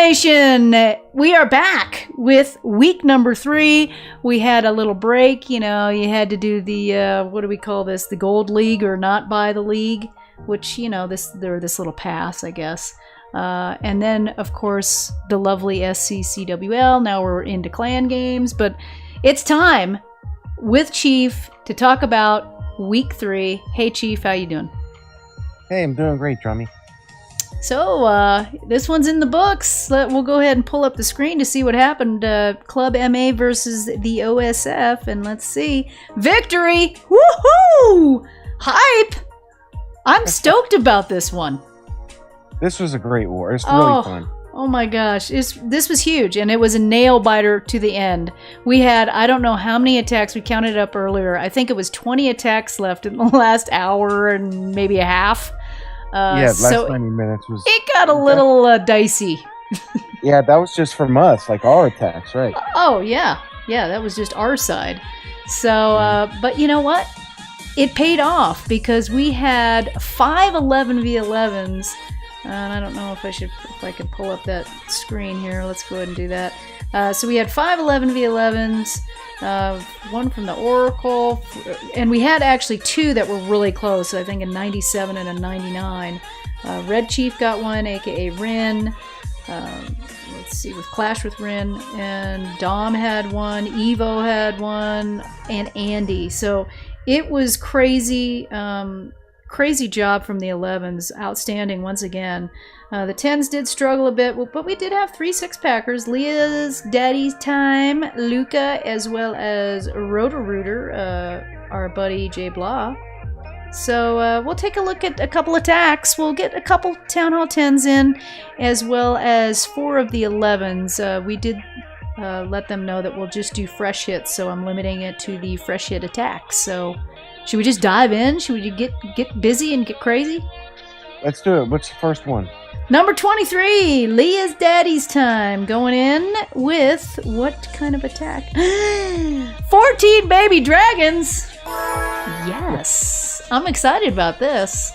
Nation, we are back with week number 3. We had a little break. You know, you had to do the, what do we call this? The Gold League or not buy the league, which, you know, this little pass, I guess. And then, of course, the lovely CWL. Now we're into clan games, but it's time with Chief to talk about week 3. Hey, Chief, how you doing? Hey, I'm doing great, Drummy. So, this one's in the books. We'll go ahead and pull up the screen to see what happened. Club MA versus the OSF, and let's see. Victory! Woohoo! Hype! I'm stoked about this one. This was a great war. It's really fun. Oh my gosh. This was huge, and it was a nail-biter to the end. We had, I don't know how many attacks. We counted it up earlier. I think it was 20 attacks left in the last hour and maybe a half. Last 90 minutes was... It got a little dicey. Yeah, that was just from us, like our attacks, right? Oh, yeah. Yeah, that was just our side. So, but you know what? It paid off because we had 5 11v11s. And I don't know if I can pull up that screen here. Let's go ahead and do that. So we had 5 11v11s, one from the Oracle, and we had actually 2 that were really close. I think a 97 and a 99. Red Chief got one, aka Rin. Let's see, with Clash with Rin, and Dom had one, Evo had one, and Andy. So it was crazy. Crazy job from the 11s. Outstanding once again. The 10s did struggle a bit, but we did have 3 6-packers. Leah's Daddy's Time, Luca, as well as RollerRooter, our buddy Jay Blah. So we'll take a look at a couple attacks. We'll get a couple Town Hall 10s in, as well as 4 of the 11s. We did let them know that we'll just do fresh hits, so I'm limiting it to the fresh hit attacks. So should we just dive in? Should we get busy and get crazy? Let's do it. What's the first one? Number 23, Leah's Daddy's Time. Going in with what kind of attack? 14 baby dragons. Yes. I'm excited about this.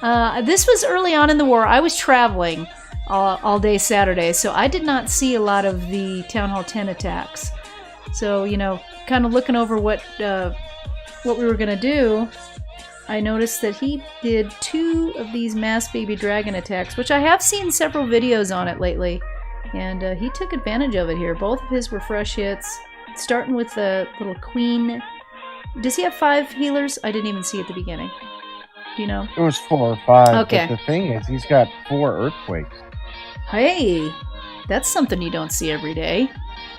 This was early on in the war. I was traveling all day Saturday, so I did not see a lot of the Town Hall 10 attacks. So, you know, kind of looking over what we were going to do, I noticed that he did 2 of these mass baby dragon attacks, which I have seen several videos on it lately, and he took advantage of it here. Both of his were fresh hits, starting with the little queen. Does he have 5 healers? I didn't even see at the beginning. Do you know? It was 4 or 5. Okay. But the thing is, he's got 4 earthquakes. Hey, that's something you don't see every day.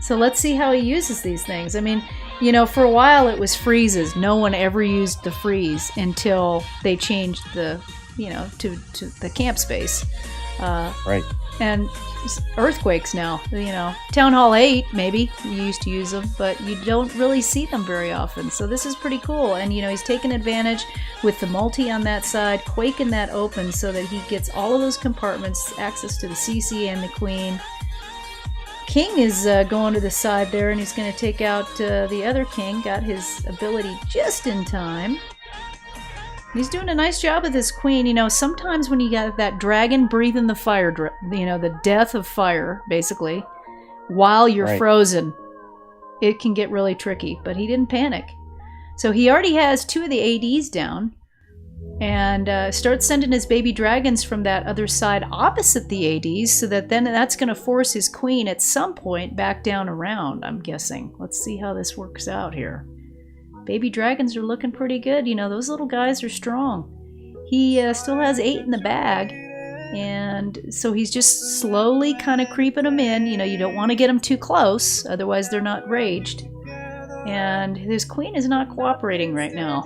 So let's see how he uses these things. I mean, you know, for a while it was freezes. No one ever used the freeze until they changed the, you know, to the camp space. Right. And earthquakes now, you know. Town Hall 8, maybe, you used to use them, but you don't really see them very often. So this is pretty cool. And, you know, he's taking advantage with the multi on that side, quaking that open so that he gets all of those compartments, access to the CC and the Queen. King is going to the side there, and he's going to take out the other king. Got his ability just in time. He's doing a nice job with his queen. You know, sometimes when you got that dragon breathing the fire, you know, the death of fire, basically, while you're frozen, it can get really tricky. But he didn't panic. So he already has 2 of the ADs down. And starts sending his baby dragons from that other side opposite the ADs, so that then that's going to force his queen at some point back down around, I'm guessing. Let's see how this works out here. Baby dragons are looking pretty good. You know, those little guys are strong. He still has 8 in the bag, and so he's just slowly kind of creeping them in. You know, you don't want to get them too close, otherwise they're not raged. And his queen is not cooperating right now.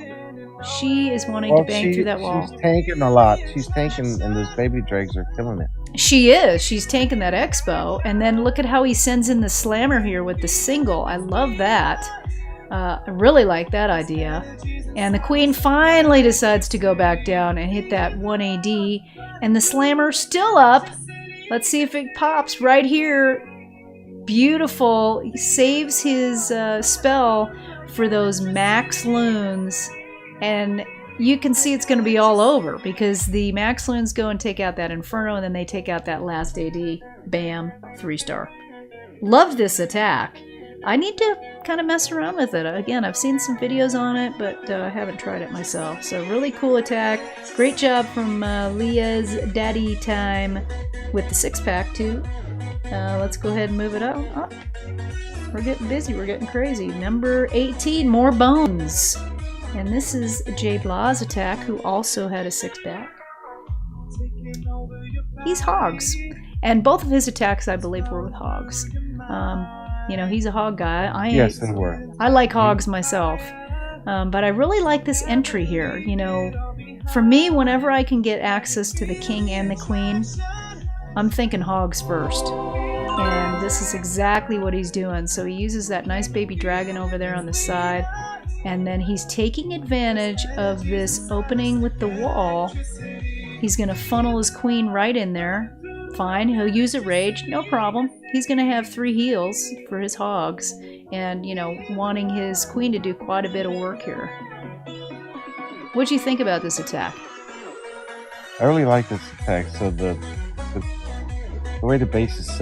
She is wanting to bang through that wall. She's tanking a lot. She's tanking, and those baby drags are killing it. She is. She's tanking that expo. And then look at how he sends in the slammer here with the single. I love that. I really like that idea. And the queen finally decides to go back down and hit that 1 AD. And the slammer still up. Let's see if it pops right here. Beautiful. He saves his spell for those max loons. And you can see it's going to be all over because the max loons go and take out that Inferno, and then they take out that last AD. Bam, 3-star. Love this attack. I need to kind of mess around with it. Again, I've seen some videos on it, but I haven't tried it myself. So really cool attack. Great job from Leah'sDaddyTime with the 6-pack too. Let's go ahead and move it up. Oh, we're getting busy. We're getting crazy. Number 18, more bones. And this is Leah's attack, who also had a 6-pack. He's hogs. And both of his attacks, I believe, were with hogs. You know, he's a hog guy. Yes, they were. I like hogs myself. But I really like this entry here. You know, for me, whenever I can get access to the king and the queen, I'm thinking hogs first. And this is exactly what he's doing. So he uses that nice baby dragon over there on the side. And then he's taking advantage of this opening with the wall. He's going to funnel his queen right in there. Fine, he'll use a rage, no problem. He's going to have 3 heals for his hogs. And, you know, wanting his queen to do quite a bit of work here. What do you think about this attack? I really like this attack. So the way the base is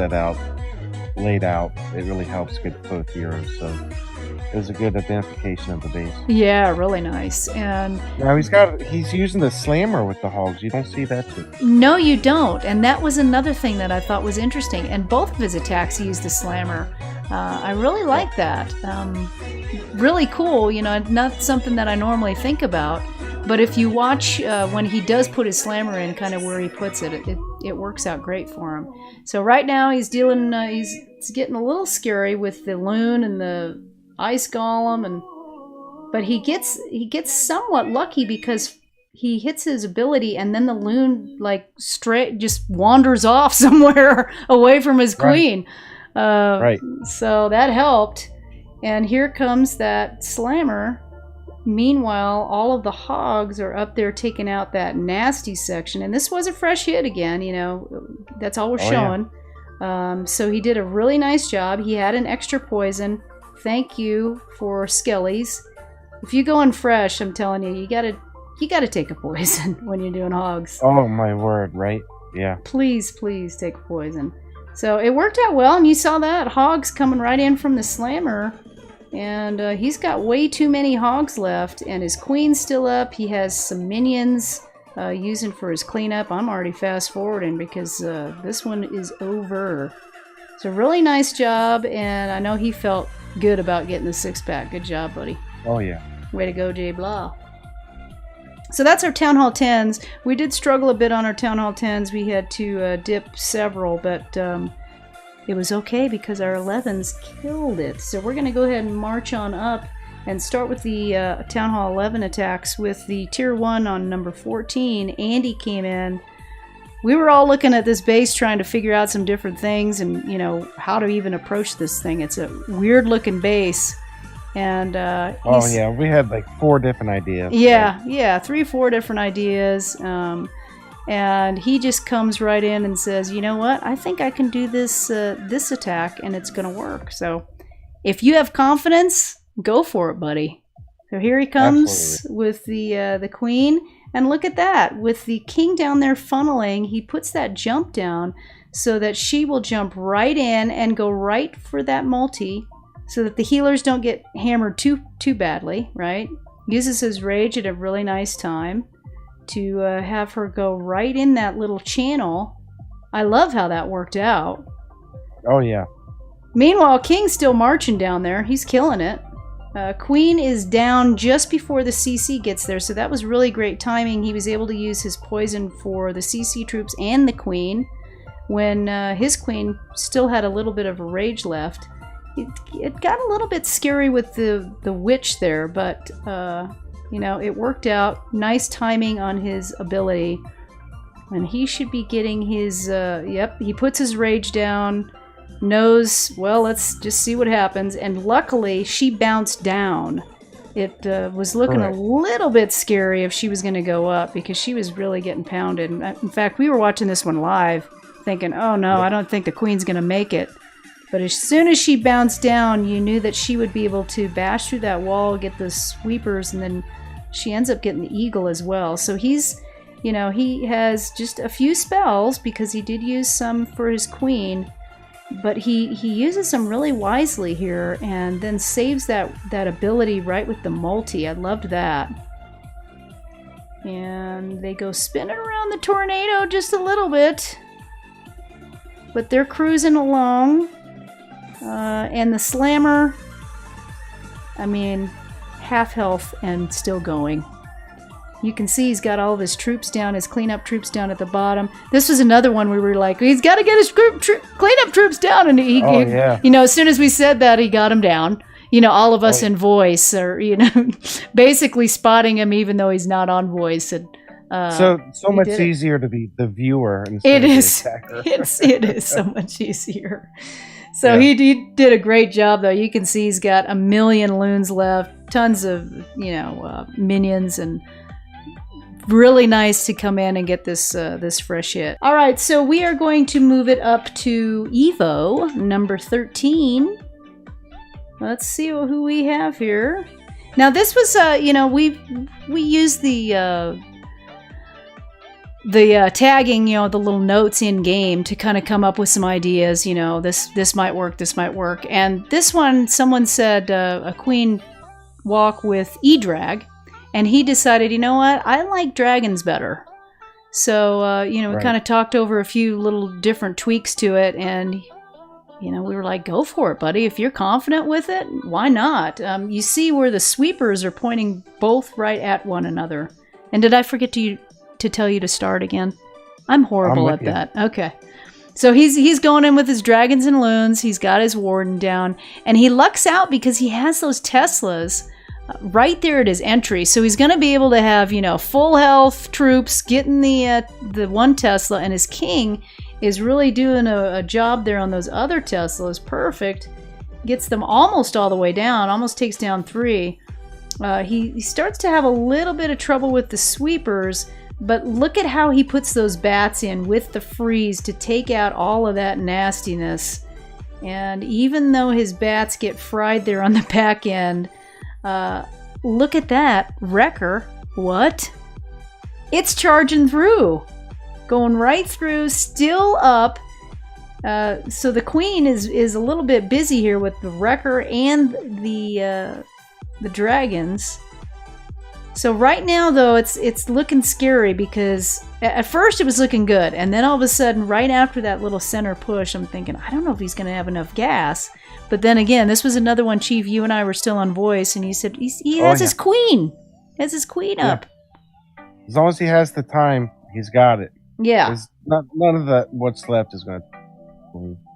laid out, it really helps get both heroes. So it was a good identification of the base. Yeah, really nice. And now he's using the slammer with the hogs. You don't see that too. No, you don't. And that was another thing that I thought was interesting. And both of his attacks he used the slammer. I really like that. Really cool. You know, not something that I normally think about. But if you watch when he does put his slammer in, kind of where he puts it, it works out great for him. So right now he's dealing. He's getting a little scary with the loon and the ice golem, but he gets somewhat lucky because he hits his ability, and then the loon like straight just wanders off somewhere away from his queen. Right. So that helped. And here comes that slammer. Meanwhile, all of the hogs are up there taking out that nasty section. And this was a fresh hit again, you know. That's all we're showing. Yeah. So he did a really nice job. He had an extra poison. Thank you for Skellies. If you go in fresh, I'm telling you, you gotta take a poison when you're doing hogs. Oh my word, right? Yeah. Please take a poison. So it worked out well, and you saw that. Hogs coming right in from the slammer. And he's got way too many hogs left, and his queen's still up. He has some minions using for his cleanup. I'm already fast forwarding because this one is over. So really nice job, and I know he felt good about getting the 6-pack. Good job, buddy. Oh yeah. Way to go, Leah. So that's our Town Hall 10s. We did struggle a bit on our Town Hall 10s. We had to dip several, but it was okay because our 11s killed it. So we're going to go ahead and march on up and start with the Town Hall 11 attacks with the Tier 1 on number 14. Andy came in. We were all looking at this base trying to figure out some different things and, you know, how to even approach this thing. It's a weird looking base. And oh yeah, we had like 4 different ideas. Yeah, right? Yeah, 3-4 different ideas. And he just comes right in and says, you know what, I think I can do this this attack and it's going to work. So if you have confidence, go for it, buddy. So here he comes with the queen. And look at that. With the king down there funneling, he puts that jump down so that she will jump right in and go right for that multi so that the healers don't get hammered too badly, right? Uses his rage at a really nice time to have her go right in that little channel. I love how that worked out. Oh, yeah. Meanwhile, King's still marching down there. He's killing it. Queen is down just before the CC gets there, so that was really great timing. He was able to use his poison for the CC troops and the Queen when his Queen still had a little bit of a rage left. It got a little bit scary with the witch there, but you know, it worked out. Nice timing on his ability. And he should be getting his, yep, he puts his rage down, knows, well, let's just see what happens. And luckily, she bounced down. It was looking a little bit scary if she was going to go up because she was really getting pounded. In fact, we were watching this one live thinking, oh no, I don't think the Queen's going to make it. But as soon as she bounced down, you knew that she would be able to bash through that wall, get the sweepers, and then she ends up getting the eagle as well. So he's you know, he has just a few spells because he did use some for his queen, but he uses them really wisely here and then saves that ability right with the multi. I loved that. And they go spinning around the tornado just a little bit, but they're cruising along. And the slammer, I mean, half health and still going. You can see he's got all of his troops down, his cleanup troops down at the bottom. This was another one we were like, he's got to get his cleanup troops down. And he you know, as soon as we said that, he got him down. You know, all of us in voice are, you know, basically spotting him even though he's not on voice. And so much easier to be the viewer instead of the attacker. It is so much easier. So he did a great job, though. You can see he's got 1 million loons left, tons of, you know, minions, and really nice to come in and get this this fresh hit. All right, so we are going to move it up to Evo number 13. Let's see who we have here. Now this was, you know, we used the tagging, you know, the little notes in game to kind of come up with some ideas. You know, this might work, this might work. And this one, someone said a queen walk with E-drag. And he decided, you know what, I like dragons better. So, you know, we kind of talked over a few little different tweaks to it. And, you know, we were like, go for it, buddy. If you're confident with it, why not? You see where the sweepers are pointing both right at one another. And did I forget to tell you to start again? I'm horrible at that. Okay. So he's going in with his dragons and loons. He's got his warden down. And he lucks out because he has those Teslas right there at his entry, so he's going to be able to have, you know, full health troops getting the one Tesla, and his king is really doing a job there on those other Teslas. Perfect. Gets them almost all the way down, almost takes down 3. He starts to have a little bit of trouble with the sweepers, but look at how he puts those bats in with the freeze to take out all of that nastiness. And even though his bats get fried there on the back end, look at that. Wrecker. What? It's charging through. Going right through, still up. So the queen is a little bit busy here with the Wrecker and the dragons. So right now, though, it's looking scary because at first it was looking good. And then all of a sudden, right after that little center push, I'm thinking, I don't know if he's going to have enough gas. But then again, this was another one, Chief. You and I were still on voice, and you said he has his queen. He has his queen up. As long as he has the time, he's got it. Yeah. None of that what's left is going to...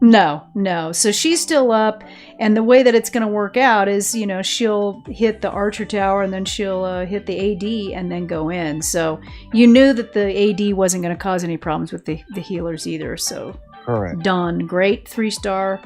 No. So she's still up, and the way that it's going to work out is, you know, she'll hit the archer tower, and then she'll hit the AD, and then go in. So you knew that the AD wasn't going to cause any problems with the healers either. So correct. Done. Great 3-star.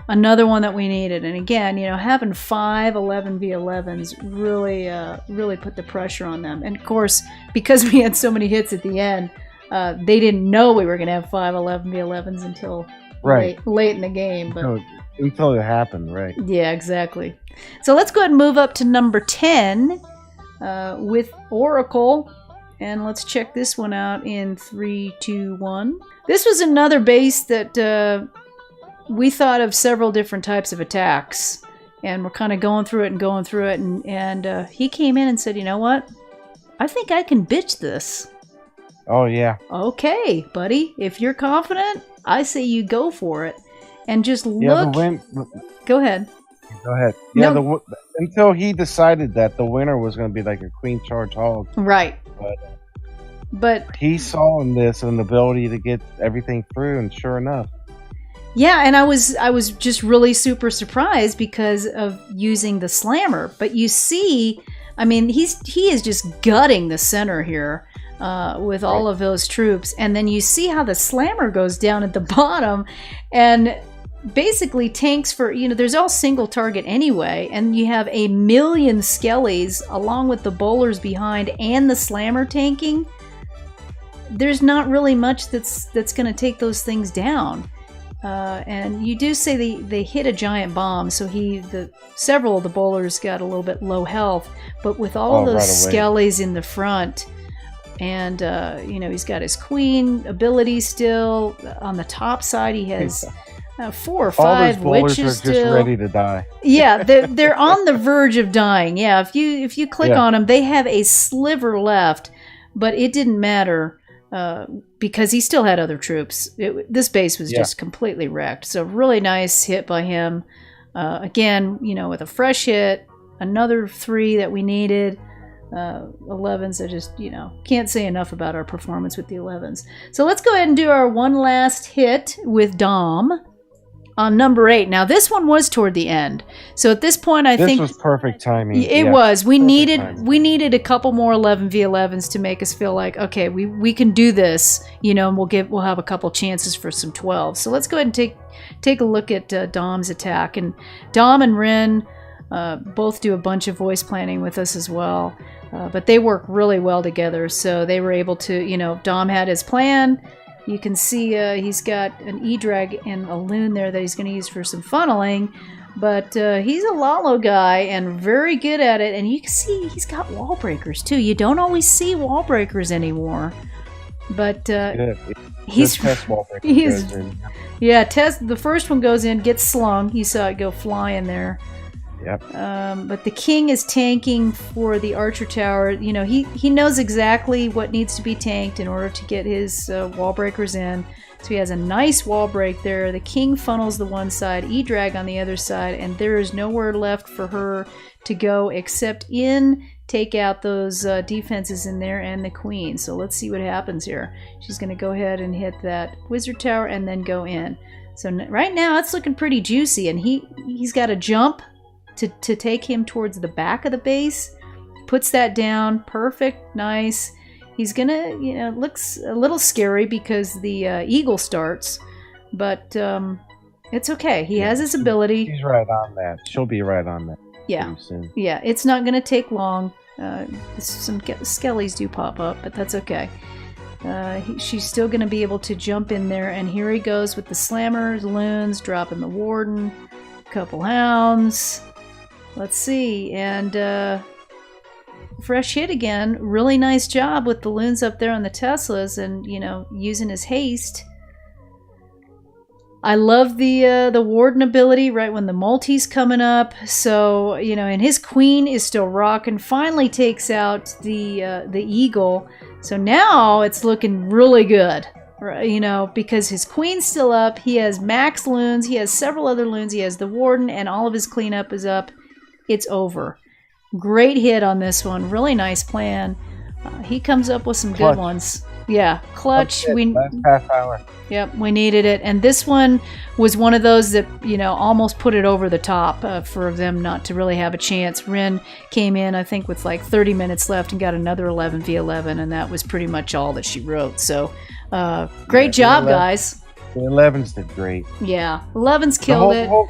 Another one that we needed. And again, you know, having 5 11v11s really put the pressure on them. And of course, because we had so many hits at the end, they didn't know we were going to have 5 11v11s until late in the game. But until it happened, right? Yeah, exactly. So let's go ahead and move up to number 10 with Oracle. And let's check this one out in 3, 2, 1. This was another base that... we thought of several different types of attacks, and we're kind of going through it, and he came in and said, you know what? I think I can bitch this. Oh, yeah. Okay, buddy. If you're confident, I say you go for it. And just look... Go ahead. Go ahead. Yeah, until he decided that the winner was going to be like a queen charge hog. Right. But he saw in this an ability to get everything through, and sure enough. Yeah, and I was just really super surprised because of using the slammer. But you see, I mean, he is just gutting the center here with all of those troops. And then you see how the slammer goes down at the bottom and basically tanks for, you know, there's all single target anyway. And you have 1 million skellies along with the bowlers behind and the slammer tanking. There's not really much that's going to take those things down. And you do say they hit a giant bomb, so several of the bowlers got a little bit low health, but with all of those skellies in the front, And, you know, he's got his queen ability still. On the top side, he has 4 or 5 witches are still. just ready to die. Yeah, they're on the verge of dying. Yeah, if you click on them, they have a sliver left, but it didn't matter because he still had other troops. This base was just completely wrecked. So really nice hit by him. Again, you know, with a fresh hit, another 3 that we needed. 11s, I just, you know, can't say enough about our performance with the 11s. So let's go ahead and do our one last hit with Dom on number 8. Now this one was toward the end, so at this point I think this was perfect timing. It was. We needed a couple more 11v11s to make us feel like, okay, we can do this, you know, and we'll have a couple chances for some 12s. So let's go ahead and take a look at Dom's attack. And Dom and Rin both do a bunch of voice planning with us as well. But they work really well together, so they were able to, you know, Dom had his plan. You can see he's got an E-drag and a loon there that he's going to use for some funneling. But he's a Lalo guy and very good at it. And you can see he's got wall breakers too. You don't always see wall breakers anymore. But he's test wall breakers goes in. Yeah, the first one goes in, gets slung. You saw it go flying there. Yep. But the king is tanking for the archer tower. You know, he knows exactly what needs to be tanked in order to get his wall breakers in. So he has a nice wall break there. The king funnels the one side, E-drag on the other side, and there is nowhere left for her to go except in, take out those defenses in there, and the queen. So let's see what happens here. She's going to go ahead and hit that wizard tower and then go in. So right now it's looking pretty juicy, and he's got a jump to take him towards the back of the base. Puts that down. Perfect. Nice. He's gonna, you know, looks a little scary because the eagle starts, but it's okay. He has his ability. She's right on that. She'll be right on that. Yeah. Soon. Yeah. It's not gonna take long. Some skellies do pop up, but that's okay. She's still gonna be able to jump in there, and here he goes with the slammers, loons, dropping the warden, couple hounds. Let's see, and fresh hit again. Really nice job with the loons up there on the Teslas, and you know, using his haste. I love the warden ability right when the multi's coming up. So you know, and his queen is still rocking. Finally takes out the eagle. So now it's looking really good. You know, because his queen's still up. He has max loons. He has several other loons. He has the warden, and all of his cleanup is up. It's over. Great hit on this one. Really nice plan. He comes up with some good ones. Yeah, clutch. Last half hour. Yep, we needed it. And this one was one of those that, you know, almost put it over the top for them not to really have a chance. Rin came in, I think, with like 30 minutes left and got another 11v11, and that was pretty much all that she wrote. So, great job, guys. The 11s did great. Yeah, 11s killed it. The whole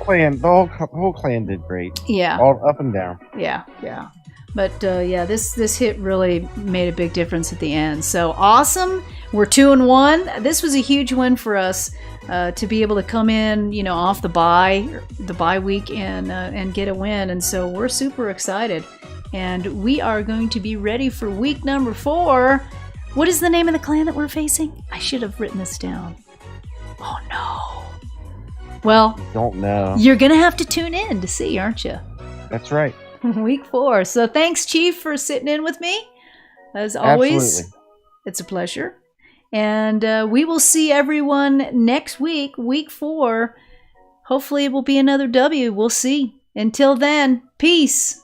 clan did great. Yeah, all up and down. Yeah. But yeah, this hit really made a big difference at the end. So awesome. We're 2-1. This was a huge win for us to be able to come in, you know, off the bye week and get a win. And so we're super excited. And we are going to be ready for week number 4. What is the name of the clan that we're facing? I should have written this down. Oh no. Well, don't know. You're going to have to tune in to see, aren't you? That's right. Week 4. So thanks, Chief, for sitting in with me. As always, absolutely. It's a pleasure. And we will see everyone next week, week 4. Hopefully it will be another W. We'll see. Until then, peace.